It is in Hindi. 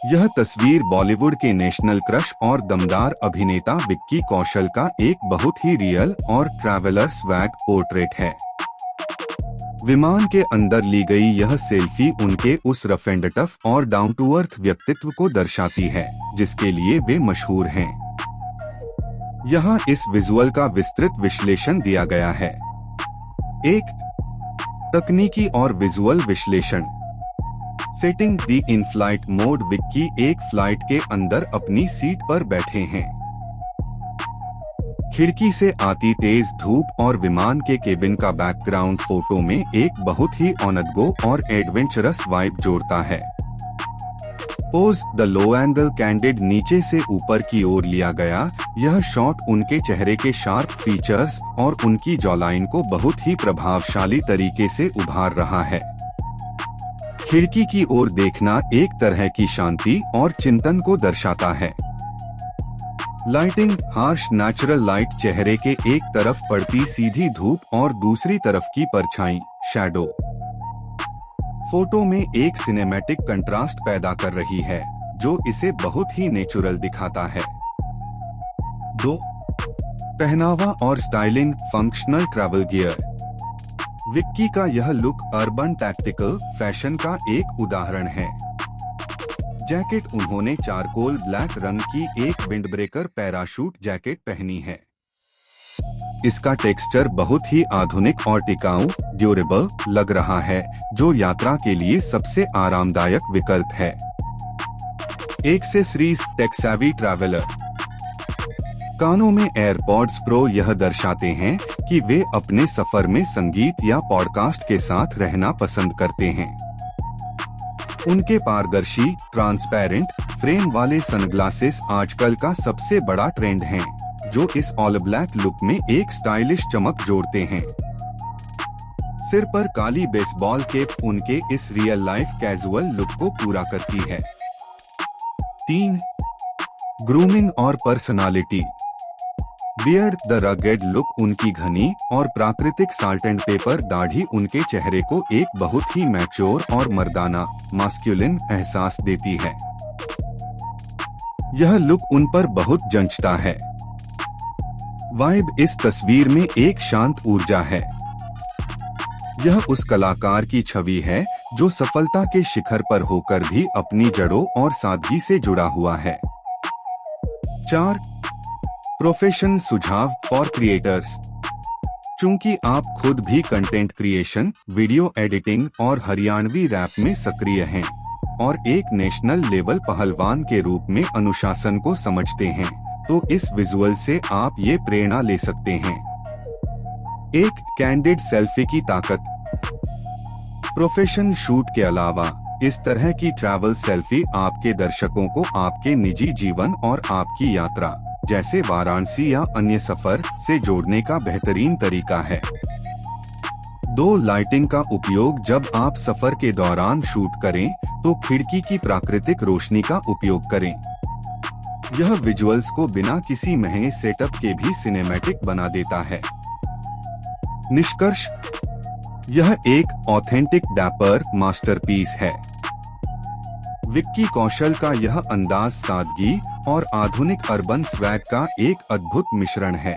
यह तस्वीर बॉलीवुड के नेशनल क्रश और दमदार अभिनेता विक्की कौशल का एक बहुत ही रियल और ट्रैवलर स्वैग पोर्ट्रेट है। विमान के अंदर ली गई यह सेल्फी उनके उस रफ एंड टफ और डाउन टू अर्थ व्यक्तित्व को दर्शाती है जिसके लिए वे मशहूर हैं। यहाँ इस विजुअल का विस्तृत विश्लेषण दिया गया है। 1. तकनीकी और विजुअल विश्लेषण। Setting the in flight mode. Vicky एक फ्लाइट के अंदर अपनी सीट पर बैठे हैं। खिड़की से आती तेज धूप और विमान के केबिन का बैकग्राउंड फोटो में एक बहुत ही ऑन द गो और एडवेंचरस वाइब जोड़ता है। Pose the low angle candid. नीचे से ऊपर की ओर लिया गया यह शॉट उनके चेहरे के शार्प फीचर्स और उनकी जॉलाइन को बहुत ही प्रभावशाली तरीके से उभार रहा है। खिड़की की ओर देखना एक तरह की शांति और चिंतन को दर्शाता है। Lighting harsh natural light. चेहरे के एक तरफ पड़ती सीधी धूप और दूसरी तरफ की परछाई शैडो फोटो में एक सिनेमैटिक कंट्रास्ट पैदा कर रही है जो इसे बहुत ही नेचुरल दिखाता है। 2. पहनावा और styling. Functional travel gear. Vicky का यह लुक अर्बन टैक्टिकल फैशन का एक उदाहरण है। जैकेट उन्होंने चारकोल ब्लैक रंग की एक विंड ब्रेकर पैराशूट जैकेट पहनी है। इसका टेक्सचर बहुत ही आधुनिक और टिकाऊ ड्यूरेबल लग रहा है जो यात्रा के लिए सबसे आरामदायक विकल्प है। एक्सेसरीज। Tech savvy traveller. कानों में एयरपॉड्स प्रो यह दर्शाते हैं कि वे अपने सफर में संगीत या पॉडकास्ट के साथ रहना पसंद करते हैं। उनके पारदर्शी ट्रांसपेरेंट फ्रेम वाले सनग्लासेस आजकल का सबसे बड़ा ट्रेंड हैं, जो इस ऑल ब्लैक लुक में एक स्टाइलिश चमक जोड़ते हैं। सिर पर काली बेसबॉल कैप उनके इस रियल लाइफ कैजुअल लुक को पूरा करती है। 3. ग्रूमिंग और personality. Beard the rugged look. उनकी घनी और प्राकृतिक साल्ट एंड पेपर दाढ़ी उनके चेहरे को एक बहुत ही मैच्योर और मर्दाना मास्कुलिन एहसास देती है। यह लुक उन पर बहुत जंचता है। वाइब। इस तस्वीर में एक शांत ऊर्जा है। यह उस कलाकार की छवि है जो सफलता के शिखर पर होकर भी अपनी जड़ों और सादगी से जुड़ा हुआ है। 4. प्रोफेशनल सुझाव फॉर क्रिएटर्स। चूंकि आप खुद भी कंटेंट क्रिएशन, वीडियो एडिटिंग और हरियाणवी रैप में सक्रिय हैं और एक नेशनल लेवल पहलवान के रूप में अनुशासन को समझते हैं, तो इस विजुअल से आप ये प्रेरणा ले सकते हैं। 1. कैंडिड सेल्फी की ताकत। प्रोफेशनल शूट के अलावा इस तरह की ट्रैवल सेल्फी आपके दर्शकों को आपके निजी जीवन और आपकी यात्रा जैसे वाराणसी या अन्य सफर से जोड़ने का बेहतरीन तरीका है। 2. लाइटिंग का उपयोग। जब आप सफर के दौरान शूट करें तो खिड़की की प्राकृतिक रोशनी का उपयोग करें। यह विजुअल्स को बिना किसी महंगे सेटअप के भी सिनेमैटिक बना देता है। निष्कर्ष। यह एक ऑथेंटिक डैपर मास्टरपीस है। विक्की कौशल का यह अंदाज सादगी और आधुनिक अर्बन स्वैग का एक अद्भुत मिश्रण है।